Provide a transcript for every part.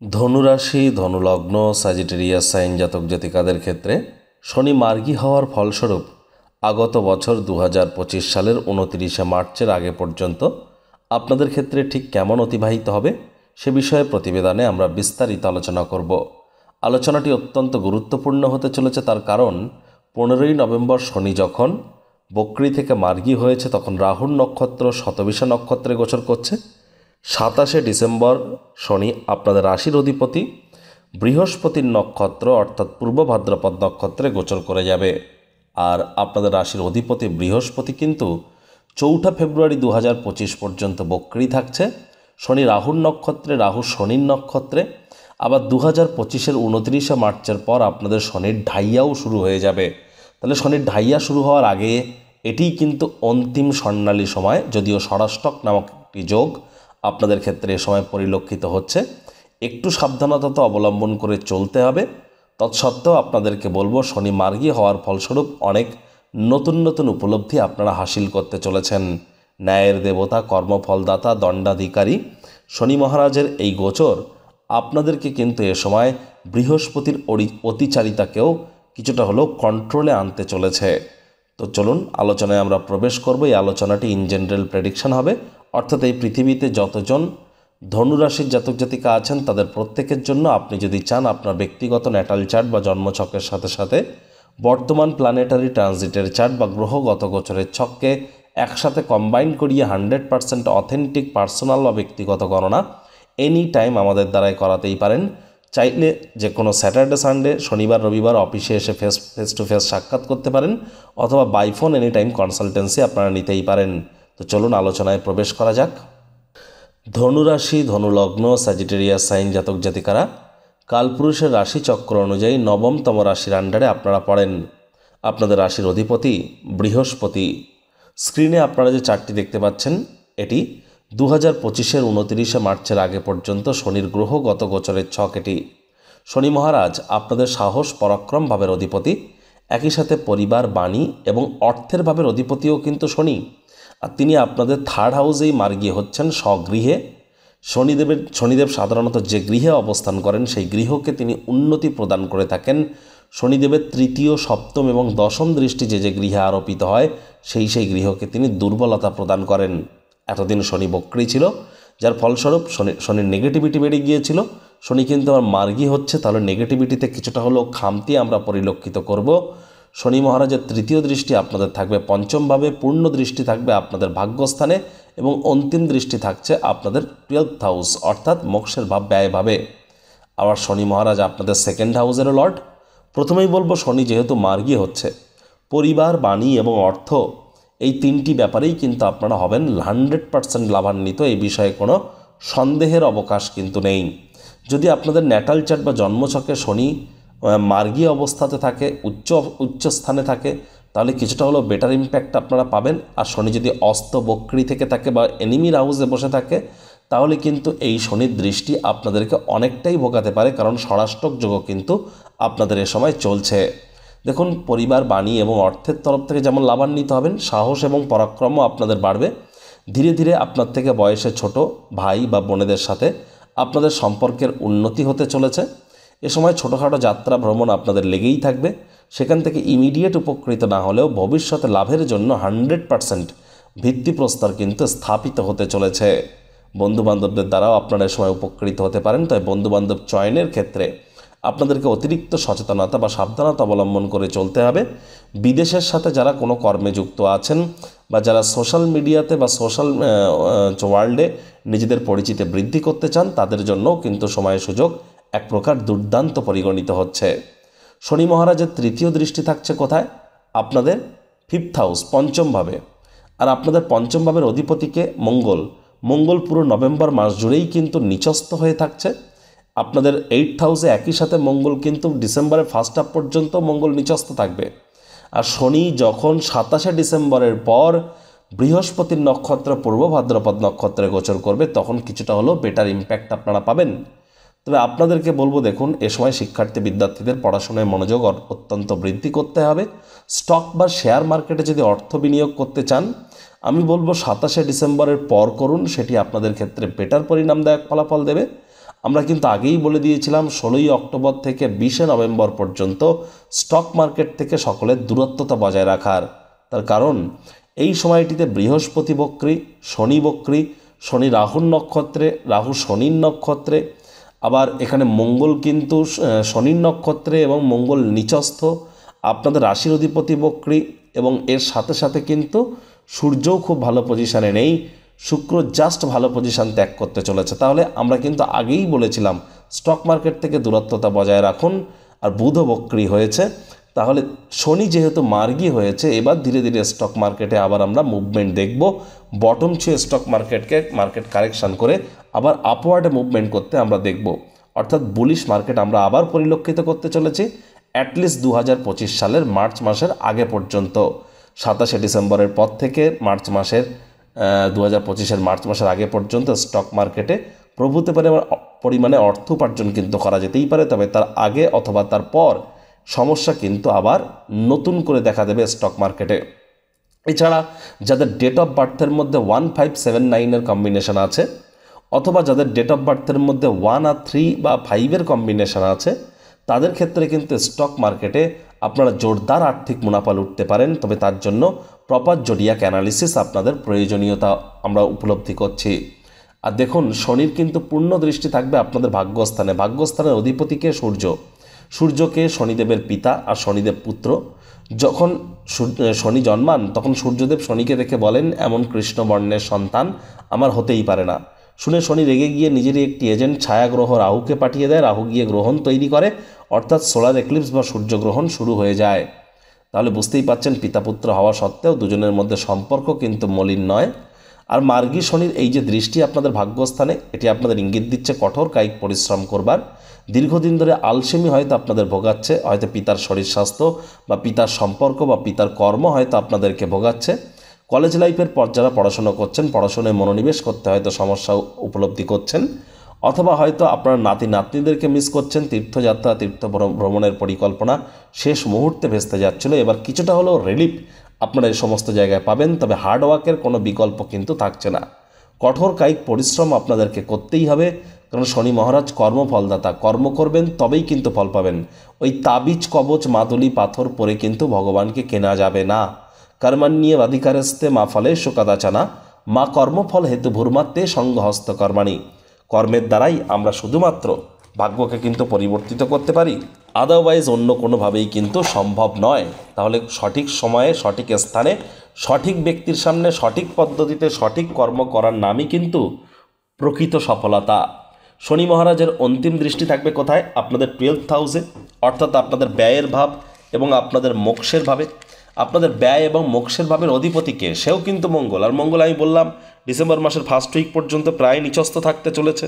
ধনুরাশি, ধনুলগ্ন, Sagittarius sign জাতক জাতিকাদের ক্ষেত্রে শনি মার্গী হওয়ার ফলস্বরূপ আগত বছর 2025 সালের 29শে মার্চের আগে পর্যন্ত আপনাদের ক্ষেত্রে ঠিক কেমন অতিবাহিত হবে সে বিষয়ে প্রতিবেদনে আমরা বিস্তারিত আলোচনা করব। আলোচনাটি অত্যন্ত গুরুত্বপূর্ণ হতে চলেছে, তার কারণ 15ই নভেম্বর শনি যখন বক্রী থেকে মার্গী হয়েছে তখন রাহুর নক্ষত্র শতবিশা নক্ষত্রে গোচর করছে। 27শে ডিসেম্বর শনি আপনাদের রাশির অধিপতি বৃহস্পতির নক্ষত্র অর্থাৎ পূর্ব ভাদ্রপদ নক্ষত্রে গোচর করে যাবে। আর আপনাদের রাশির অধিপতি বৃহস্পতি কিন্তু 4 ফেব্রুয়ারি 2025 পর্যন্ত বক্রী থাকছে। শনি রাহুর নক্ষত্রে, রাহু শনির নক্ষত্রে। আবার 2025-এর 29শে মার্চের পর আপনাদের শনির ঢাইয়াও শুরু হয়ে যাবে। তাহলে শনির ঢাইয়া শুরু হওয়ার আগে এটিই কিন্তু অন্তিম স্বর্ণালী সময়, যদিও ষড়াষ্টক নামক একটি যোগ আপনাদের ক্ষেত্রে এ সময় পরিলক্ষিত হচ্ছে। একটু সাবধানতা তো অবলম্বন করে চলতে হবে। তৎসত্ত্বেও আপনাদেরকে বলবো, শনি মার্গী হওয়ার ফলস্বরূপ অনেক নতুন নতুন উপলব্ধি আপনারা হাসিল করতে চলেছেন। ন্যায়ের দেবতা, কর্মফলদাতা, দণ্ডাধিকারী শনি মহারাজের এই গোচর আপনাদেরকে কিন্তু এ সময় বৃহস্পতির অতিচারিতাকেও কিছুটা হলেও কন্ট্রোলে আনতে চলেছে। তো চলুন আলোচনায় আমরা প্রবেশ করব। এই আলোচনাটি ইন জেনারেল প্রেডিকশন হবে, অর্থাৎ এই পৃথিবীতে যতজন ধনুরাশির জাতক জাতিকা আছেন তাদের প্রত্যেকের জন্য আপনি যদি চান আপনার ব্যক্তিগত ন্যাটাল চার্ট বা জন্মছকের সাথে সাথে বর্তমান প্ল্যানেটারি ট্রানজিটের চার্ট বা গ্রহগত গোচরের ছককে একসাথে কম্বাইন করিয়ে 100% অথেন্টিক পার্সোনাল বা ব্যক্তিগত গণনা এনি টাইম আমাদের দ্বারাই করাতেই পারেন। চাইলে যে কোনো স্যাটারডে, সানডে, শনিবার, রবিবার অফিসে এসে ফেস টু ফেস সাক্ষাৎ করতে পারেন, অথবা by phone any time consultancy আপনারা নিতেই পারেন। তো চলুন আলোচনায় প্রবেশ করা যাক। ধনুরাশি, ধনুলগ্ন, স্যাজিটেরিয়াস সাইন জাতক জাতিকারা কালপুরুষের রাশি চক্র অনুযায়ী নবমতম রাশির আন্ডারে আপনারা পড়েন। আপনাদের রাশির অধিপতি বৃহস্পতি। স্ক্রিনে আপনারা যে চার্টটি দেখতে পাচ্ছেন এটি 2025-এর 29শে মার্চের আগে পর্যন্ত শনির গ্রহগত গোচরের ছক। এটি শনি মহারাজ আপনাদের সাহস পরাক্রম ভাবের অধিপতি, একই সাথে পরিবার, বাণী এবং অর্থের ভাবের অধিপতিও কিন্তু শনি। আর তিনি আপনাদের থার্ড হাউসেই মার্গী হচ্ছেন, স্বগৃহে। শনিদেব সাধারণত যে গৃহে অবস্থান করেন সেই গৃহকে তিনি উন্নতি প্রদান করে থাকেন। শনিদেবের তৃতীয়, সপ্তম এবং দশম দৃষ্টি যে গৃহে আরোপিত হয় সেই গৃহকে তিনি দুর্বলতা প্রদান করেন। এতদিন শনি বক্রী ছিল, যার ফলস্বরূপ শনির নেগেটিভিটি বেড়ে গিয়েছিল। শনি কিন্তু আমার মার্গী হচ্ছে, তাহলে নেগেটিভিটিতে কিছুটা হলেও খামতি আমরা পরিলক্ষিত করব। শনি মহারাজের তৃতীয় দৃষ্টি আপনাদের থাকবে পঞ্চমভাবে, পূর্ণ দৃষ্টি থাকবে আপনাদের ভাগ্যস্থানে এবং অন্তিম দৃষ্টি থাকছে আপনাদের 12th হাউস অর্থাৎ মোক্ষের ভাব, ব্যয়ভাবে। আবার শনি মহারাজ আপনাদের সেকেন্ড হাউসেরও লর্ড। প্রথমেই বলবো, শনি যেহেতু মার্গী হচ্ছে, পরিবার, বাণী এবং অর্থ এই তিনটি ব্যাপারেই কিন্তু আপনারা হবেন 100% লাভান্বিত। এই বিষয়ে কোনো সন্দেহের অবকাশ কিন্তু নেই। যদি আপনাদের ন্যাটাল চার্ট বা জন্মছকে শনি মার্গী অবস্থাতে থাকে, উচ্চ স্থানে থাকে, তাহলে কিছুটা হলেও বেটার ইম্প্যাক্ট আপনারা পাবেন। আর শনি যদি অস্ত বক্রী থেকে থাকে বা এনিমির হাউসে বসে থাকে, তাহলে কিন্তু এই শনির দৃষ্টি আপনাদেরকে অনেকটাই ভোগাতে পারে, কারণ ষড়াষ্টক যোগও কিন্তু আপনাদের এ সময় চলছে। দেখুন, পরিবার, বাণী এবং অর্থের তরফ থেকে যেমন লাভান্বিত হবেন, সাহস এবং পরাক্রমও আপনাদের বাড়বে। ধীরে ধীরে আপনার থেকে বয়সে ছোট ভাই বা বোনেদের সাথে আপনাদের সম্পর্কের উন্নতি হতে চলেছে। এ সময় ছোটোখাটো যাত্রা ভ্রমণ আপনাদের লেগেই থাকবে। সেখান থেকে ইমিডিয়েট উপকৃত না হলেও ভবিষ্যতে লাভের জন্য 100% ভিত্তিপ্রস্তর কিন্তু স্থাপিত হতে চলেছে। বন্ধুবান্ধবদের দ্বারাও আপনারা এ সময় উপকৃত হতে পারেন। তাই বন্ধুবান্ধব চয়নের ক্ষেত্রে আপনাদেরকে অতিরিক্ত সচেতনতা বা সাবধানতা অবলম্বন করে চলতে হবে। বিদেশের সাথে যারা কোনো কর্মে যুক্ত আছেন বা যারা সোশ্যাল মিডিয়াতে বা সোশ্যাল ওয়ার্ল্ডে নিজেদের পরিচিতি বৃদ্ধি করতে চান, তাদের জন্যও কিন্তু সময় সুযোগ এক প্রকার দুর্দান্ত পরিগণিত হচ্ছে। শনি মহারাজের তৃতীয় দৃষ্টি থাকছে কোথায়? আপনাদের 5th হাউস, পঞ্চমভাবে। আর আপনাদের পঞ্চম ভাবের অধিপতিকে মঙ্গল পুরো নভেম্বর মাস জুড়েই কিন্তু নিচস্থ হয়ে থাকছে। আপনাদের 8th হাউসে একই সাথে মঙ্গল কিন্তু ডিসেম্বরের ফার্স্ট হাফ পর্যন্ত মঙ্গল নিচস্থ থাকবে। আর শনি যখন 27শে ডিসেম্বরের পর বৃহস্পতির নক্ষত্র পূর্ব ভাদ্রপদ নক্ষত্রে গোচর করবে, তখন কিছুটা হলেও বেটার ইম্প্যাক্ট আপনারা পাবেন। তবে আপনাদেরকে বলবো, দেখুন, এ সময় শিক্ষার্থী বিদ্যার্থীদের পড়াশোনায় মনোযোগ অত্যন্ত বৃদ্ধি করতে হবে। স্টক বা শেয়ার মার্কেটে যদি অর্থ বিনিয়োগ করতে চান, আমি বলবো 27শে ডিসেম্বরের পর করুন, সেটি আপনাদের ক্ষেত্রে বেটার পরিণামদায়ক ফলাফল দেবে। আমরা কিন্তু আগেই বলে দিয়েছিলাম 16ই অক্টোবর থেকে 20শে নভেম্বর পর্যন্ত স্টক মার্কেট থেকে সকলের দূরত্বতা বজায় রাখার। তার কারণ এই সময়টিতে বৃহস্পতি বক্রী, শনি বক্রী, শনি রাহুর নক্ষত্রে, রাহু শনির নক্ষত্রে, আবার এখানে মঙ্গল কিন্তু শনির নক্ষত্রে এবং মঙ্গল নিচস্থ, আপনাদের রাশির অধিপতি বক্রী, এবং এর সাথে সাথে কিন্তু সূর্যও খুব ভালো পজিশানে নেই, শুক্র জাস্ট ভালো পজিশান ত্যাগ করতে চলেছে। তাহলে আমরা কিন্তু আগেই বলেছিলাম স্টক মার্কেট থেকে দূরত্বতা বজায় রাখুন। আর বুধও বক্রী হয়েছে, তাহলে শনি যেহেতু মার্গী হয়েছে, এবার ধীরে ধীরে স্টক মার্কেটে আবার আমরা মুভমেন্ট দেখব। বটম ছুঁয়ে স্টক মার্কেট কারেকশান করে আবার আপওয়ার্ডে মুভমেন্ট করতে আমরা দেখব, অর্থাৎ বুলিশ মার্কেট আমরা আবার পরিলক্ষিত করতে চলেছি অ্যাটলিস্ট 2025 সালের মার্চ মাসের আগে পর্যন্ত। 27শে ডিসেম্বরের পর থেকে মার্চ মাসের 2025-এর মার্চ মাসের আগে পর্যন্ত স্টক মার্কেটে প্রভূত পরিমাণে অর্থ উপার্জন কিন্তু করা যেতেই পারে, তবে তার আগে অথবা তার পর সমস্যা কিন্তু আবার নতুন করে দেখা দেবে স্টক মার্কেটে। এছাড়া যাদের ডেট অফ বার্থের মধ্যে 1579-এর কম্বিনেশন আছে, অথবা যাদের ডেট অফ বার্থের মধ্যে 1 আর 3 বা 5-এর কম্বিনেশন আছে, তাদের ক্ষেত্রে কিন্তু স্টক মার্কেটে আপনারা জোরদার আর্থিক মুনাফা লুটতে পারেন। তবে তার জন্য প্রপার জোডিয়াক অ্যানালিসিস আপনাদের প্রয়োজনীয়তা আমরা উপলব্ধি করছি। আর দেখুন, শনির কিন্তু পূর্ণ দৃষ্টি থাকবে আপনাদের ভাগ্যস্থানে। ভাগ্যস্থানের অধিপতিকে সূর্যকে শনিদেবের পিতা আর শনিদেব পুত্র। যখন শনি জন্মান তখন সূর্যদেব শনিকে দেখে বলেন, এমন কৃষ্ণবর্ণের সন্তান আমার হতেই পারে না। শুনে শনি রেগে গিয়ে নিজেরই একটি এজেন্ট ছায়াগ্রহ রাহুকে পাঠিয়ে দেয়। রাহু গিয়ে গ্রহণ তৈরি করে, অর্থাৎ সোলার এক্লিপস বা সূর্যগ্রহণ শুরু হয়ে যায়। তাহলে বুঝতেই পাচ্ছেন, পিতাপুত্র হওয়া সত্ত্বেও দুজনের মধ্যে সম্পর্ক কিন্তু মলিন নয়। আর মার্গী শনির এই যে দৃষ্টি আপনাদের ভাগ্যস্থানে, এটি আপনাদের ইঙ্গিত দিচ্ছে কঠোর কায়িক পরিশ্রম করবার। দীর্ঘদিন ধরে আলসেমি হয়তো আপনাদের ভোগাচ্ছে, হয়তো পিতার শরীর স্বাস্থ্য বা পিতার সম্পর্ক বা পিতার কর্ম হয়তো আপনাদেরকে ভোগাচ্ছে। কলেজ লাইফের পর যারা পড়াশোনা করছেন, পড়াশোনায় মনোনিবেশ করতে হয়তো সমস্যা উপলব্ধি করছেন, অথবা হয়তো আপনার নাতি নাতনিদেরকে মিস করছেন। তীর্থযাত্রা, ভ্রমণের পরিকল্পনা শেষ মুহূর্তে ভেস্তে যাচ্ছিল, এবার কিছুটা হলেও রিলিফ আপনারা এই সমস্ত জায়গায় পাবেন। তবে হার্ডওয়ার্কের কোনো বিকল্প কিন্তু থাকছে না। কঠোর কায়িক পরিশ্রম আপনাদেরকে করতেই হবে, কারণ শনি মহারাজ কর্মফলদাতা। কর্ম করবেন তবেই কিন্তু ফল পাবেন। ওই তাবিজ, কবচ, মাদুলি, পাথর পরে কিন্তু ভগবানকে কেনা যাবে না। কর্মাণ্যে অধিকারস্তে মা ফলেষু কদাচনা, মা কর্মফল হেতু ভূর্মাত্তে সঙ্গহস্ত কর্মাণি। কর্মের দ্বারাই আমরা শুধুমাত্র ভাগ্যকে কিন্তু পরিবর্তিত করতে পারি, আদারওয়াইজ অন্য কোনোভাবেই কিন্তু সম্ভব নয়। তাহলে সঠিক সময়ে, সঠিক স্থানে, সঠিক ব্যক্তির সামনে, সঠিক পদ্ধতিতে সঠিক কর্ম করার নামই কিন্তু প্রকৃত সফলতা। শনি মহারাজের অন্তিম দৃষ্টি থাকবে কোথায়? আপনাদের 12th হাউসে, অর্থাৎ আপনাদের ব্যয়ের ভাব এবং আপনাদের মোক্ষের ভাবে। আপনাদের ব্যয় এবং মোক্ষের ভাবের অধিপতিকে, সেও কিন্তু মঙ্গল। আর মঙ্গল আমি বললাম ডিসেম্বর মাসের ফার্স্ট উইক পর্যন্ত প্রায় নিচস্থ থাকতে চলেছে।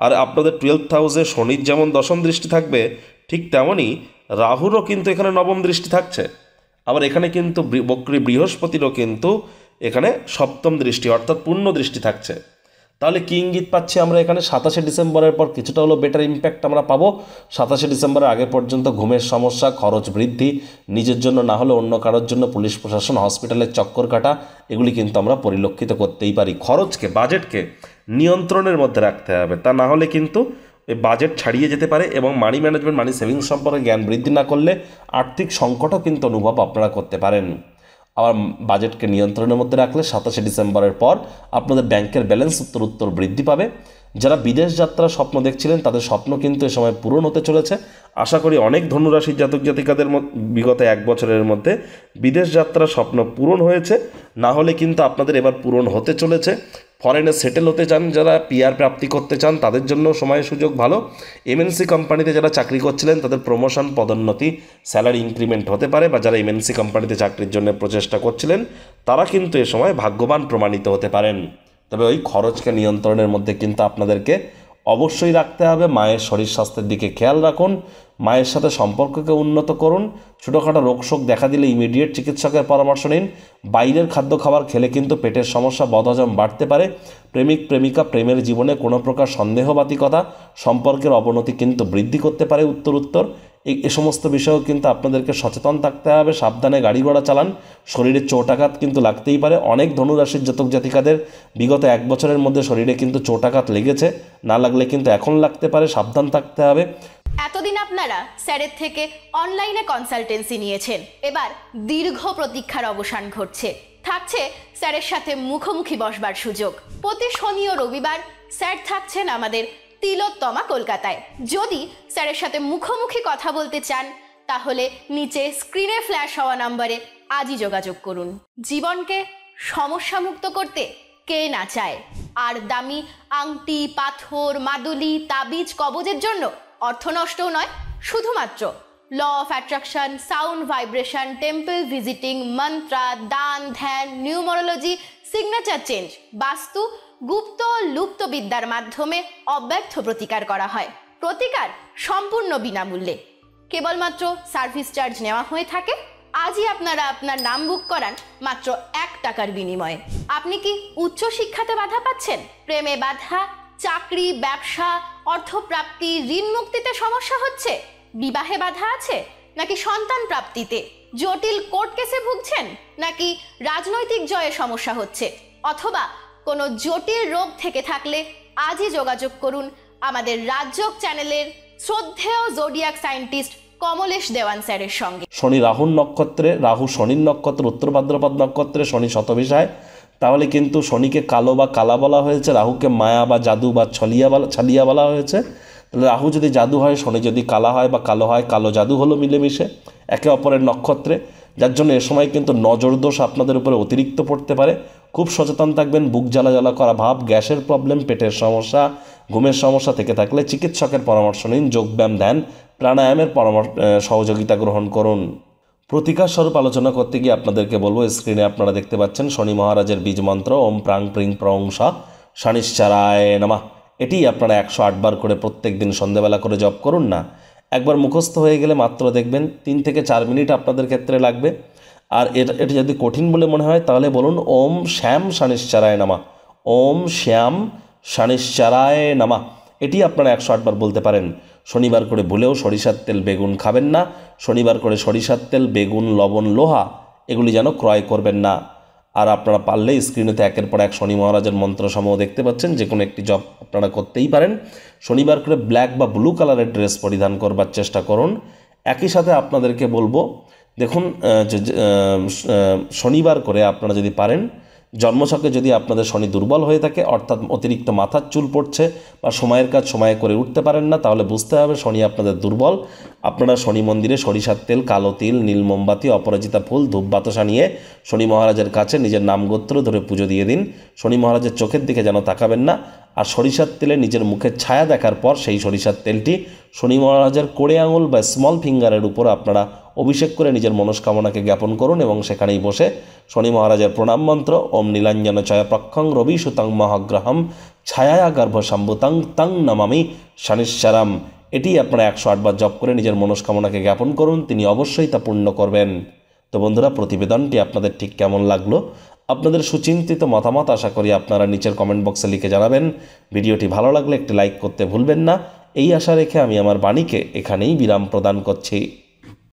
আর আপনাদের 12th হাউসে শনির যেমন দশম দৃষ্টি থাকবে, ঠিক তেমনই রাহুরও কিন্তু এখানে নবম দৃষ্টি থাকছে। আবার এখানে কিন্তু বক্রী বৃহস্পতিরও কিন্তু এখানে সপ্তম দৃষ্টি, অর্থাৎ পূর্ণ দৃষ্টি থাকছে। তাহলে কি ইঙ্গিত পাচ্ছি আমরা এখানে? 27শে ডিসেম্বরের পর কিছুটা হলো বেটার ইম্প্যাক্ট আমরা পাবো। 27শে ডিসেম্বরের আগে পর্যন্ত ঘুমের সমস্যা, খরচ বৃদ্ধি, নিজের জন্য না হলে অন্য কারোর জন্য পুলিশ প্রশাসন, হসপিটালের চক্কর কাটা, এগুলি কিন্তু আমরা পরিলক্ষিত করতেই পারি। খরচকে, বাজেটকে নিয়ন্ত্রণের মধ্যে রাখতে হবে, তা না হলে কিন্তু এই বাজেট ছাড়িয়ে যেতে পারে। এবং মানি ম্যানেজমেন্ট, মানি সেভিংস সম্পর্কে জ্ঞান বৃদ্ধি না করলে আর্থিক সংকটও কিন্তু অনুভব আপনারা করতে পারেন। আবার বাজেটকে নিয়ন্ত্রণের মধ্যে রাখলে 27শে ডিসেম্বরের পর আপনাদের ব্যাংকের ব্যালেন্স উত্তর বৃদ্ধি পাবে। যারা বিদেশ যাত্রার স্বপ্ন দেখছিলেন, তাদের স্বপ্ন কিন্তু এ সময় পূরণ হতে চলেছে। আশা করি অনেক ধনুরাশির জাতক জাতিকাদের বিগত 1 বছরের মধ্যে বিদেশ যাত্রার স্বপ্ন পূরণ হয়েছে, না হলে কিন্তু আপনাদের এবার পূরণ হতে চলেছে। ফরেনে সেটেল হতে চান, যারা পিআর প্রাপ্তি করতে চান, তাদের জন্য সময় সুযোগ ভালো। এমএনসি কোম্পানিতে যারা চাকরি করছিলেন, তাদের প্রমোশন, পদোন্নতি, স্যালারি ইনক্রিমেন্ট হতে পারে, বা যারা এমএনসি কোম্পানিতে চাকরির জন্য প্রচেষ্টা করছিলেন, তারা কিন্তু এ সময় ভাগ্যবান প্রমাণিত হতে পারেন। তবে ওই খরচকে নিয়ন্ত্রণের মধ্যে কিন্তু আপনাদেরকে অবশ্যই রাখতে হবে। মায়ের শরীর স্বাস্থ্যের দিকে খেয়াল রাখুন, মায়ের সাথে সম্পর্ককে উন্নত করুন। ছোটোখাটো রোগশোক দেখা দিলে ইমিডিয়েট চিকিৎসকের পরামর্শ নিন। বাইরের খাদ্য খাবার খেলে কিন্তু পেটের সমস্যা, বদহজম বাড়তে পারে। প্রেমিক প্রেমিকা, প্রেমের জীবনে কোনো প্রকার সন্দেহবাতিকতা, সম্পর্কের অবনতি কিন্তু বৃদ্ধি করতে পারে উত্তর। এই সমস্ত বিষয়েও কিন্তু আপনাদেরকে সচেতন থাকতে হবে। সাবধানে গাড়ি ঘোড়া চালান, শরীরে চোটাঘাত কিন্তু লাগতেই পারে। অনেক ধনুরাশির জাতক জাতিকাদের বিগত 1 বছরের মধ্যে শরীরে কিন্তু চোটাঘাত লেগেছে, না লাগলে কিন্তু এখন লাগতে পারে, সাবধান থাকতে হবে। এতদিন আপনারা স্যারের থেকে অনলাইনে কনসালটেন্সি নিয়েছেন, এবার দীর্ঘ প্রতীক্ষার অবসান ঘটছে। থাকছে স্যারের সাথে মুখোমুখি বসবার সুযোগ। প্রতি শনি ও রবিবার স্যার থাকছেন আমাদের তিলোত্তমা কলকাতায়। যদি স্যারের সাথে মুখোমুখি কথা বলতে চান তাহলে নিচে স্ক্রিনে ফ্ল্যাশ হওয়া নম্বরে আজই যোগাযোগ করুন। জীবনকে সমস্যামুক্ত করতে কে না চায়? আর দামি আংটি, পাথর, মাদুলি, তাবিজ, কবজের জন্য অর্থ নষ্টও নয়, শুধুমাত্র law of attraction, sound vibration, temple visiting, mantra, দান, ধ্যান, নিউমারোলজি, সিগনেচার চেঞ্জ, বাস্তু, গুপ্ত লুপ্ত বিদ্যার মাধ্যমে অব্যর্থ প্রতিকার করা হয়। প্রতিকার সম্পূর্ণ বিনামূল্যে, কেবলমাত্র সার্ভিস চার্জ নেওয়া হয়ে থাকে। আজই আপনারা আপনার নাম বুক করান মাত্র 1 টাকার বিনিময়ে। আপনি কি উচ্চ শিক্ষাতে বাধা পাচ্ছেন? প্রেমে বাধা, চাকরি, ব্যবসা, অর্থপ্রাপ্তি, ঋণ মুক্তিতে সমস্যা হচ্ছে? বিবাহে বাধা আছে? নাকি সন্তান প্রাপ্তিতে? জটিল কোর্ট কেসে ভুগছেন? নাকি রাজনৈতিক জয়ে সমস্যা হচ্ছে? অথবা কোনো জটিল রোগ থেকে থাকলে আজই যোগাযোগ করুন আমাদের রাজযোগ চ্যানেলের শ্রদ্ধেয় জোডিয়াক সায়েন্টিস্ট কমলেশ দেওয়ান স্যারের সঙ্গে। শনি রাহুর নক্ষত্রে, রাহু শনির নক্ষত্র উত্তর ভাদ্রপদ নক্ষত্রে শনি শতভিসায়, তাহলে কিন্তু শনিকে কালো বা কালা বলা হয়েছে, রাহুকে মায়া বা জাদু বা ছালিয়া বলা হয়েছে। তাহলে রাহু যদি জাদু হয়, শনি যদি কালা হয় বা কালো হয়, কালো জাদু হলো মিলেমিশে একে অপরের নক্ষত্রে, যার জন্য এ সময় কিন্তু নজর দোষ আপনাদের উপরে অতিরিক্ত পড়তে পারে। খুব সচেতন থাকবেন। বুক জ্বালা জ্বালা করা ভাব, গ্যাসের প্রবলেম, পেটের সমস্যা, ঘুমের সমস্যা থেকে থাকলে চিকিৎসকের পরামর্শ নিন। যোগব্যায়াম, ধ্যান, প্রাণায়ামের সহযোগিতা গ্রহণ করুন। প্রতিকার স্বরূপ আলোচনা করতে গিয়ে আপনাদেরকে বলবো, স্ক্রিনে আপনারা দেখতে পাচ্ছেন শনি মহারাজের বীজ মন্ত্র ওম প্রাং প্রিং প্রং সা শনিশ্চরায় নমঃ। এটি আপনারা 108 বার করে প্রত্যেক দিন সন্ধ্যেবেলা করে জপ করুন না। একবার মুখস্থ হয়ে গেলে মাত্র দেখবেন 3 থেকে 4 মিনিট আপনাদের ক্ষেত্রে লাগবে। আর এটা যদি কঠিন বলে মনে হয় তাহলে বলুন ওম শ্যাম শনিশ্চরায় নমঃ, ওম শ্যাম শনিশ্চরায় নমঃ। এটি আপনারা 108 বার বলতে পারেন। শনিবার করে ভুলেও সরিষার তেল, বেগুন খাবেন না। শনিবার করে সরিষার তেল, বেগুন, লবণ, লোহা এগুলি যেন ক্রয় করবেন না। আর আপনারা পারলে স্ক্রিনেতে 1-এর পর 1 শনি মহারাজের মন্ত্রসমূহ দেখতে পাচ্ছেন, যে কোনো একটি জপ আপনারা করতেই পারেন। শনিবার করে ব্ল্যাক বা ব্লু কালারের ড্রেস পরিধান করবার চেষ্টা করুন। একই সাথে আপনাদেরকে বলবো, দেখুন শনিবার করে আপনারা যদি পারেন, জন্মছকে যদি আপনাদের শনি দুর্বল হয়ে থাকে, অর্থাৎ অতিরিক্ত মাথার চুল পড়ছে বা সময়ের কাজ সময়ে করে উঠতে পারেন না, তাহলে বুঝতে হবে শনি আপনাদের দুর্বল। আপনারা শনি মন্দিরে সরিষার তেল, কালো তিল, নীল মোমবাতি, অপরাজিতা ফুল, ধূপ বাতাসা নিয়ে শনি মহারাজের কাছে নিজের নাম গোত্র ধরে পুজো দিয়ে দিন। শনি মহারাজের চোখের দিকে যেন তাকাবেন না। আর সরিষার তেলে নিজের মুখের ছায়া দেখার পর সেই সরিষার তেলটি শনি মহারাজের কোড়ে আঙুল বা স্মল ফিঙ্গারের উপর আপনারা অভিষেক করে নিজের মনস্কামনাকে জ্ঞাপন করুন এবং সেখানেই বসে শনি মহারাজের প্রণাম মন্ত্র ওম নীলাঞ্জন চয় প্রক্ষং রবি সুতং মহাগ্রহম ছায়া গর্ভ সম্ভুতং তং নমামি শনিশ্চরম, এটি আপনারা 108 বার জপ করে নিজের মনস্কামনাকে জ্ঞাপন করুন। তিনি অবশ্যই তা পূর্ণ করবেন। তো বন্ধুরা, প্রতিবেদনটি আপনাদের ঠিক কেমন লাগলো? আপনাদের সুচিন্তিত মতামত আশা করি আপনারা নিচের কমেন্ট বক্সে লিখে জানাবেন। ভিডিওটি ভালো লাগলে একটি লাইক করতে ভুলবেন না। এই আশা রেখে আমি আমার বাণীকে এখানেই বিরাম প্রদান করছি।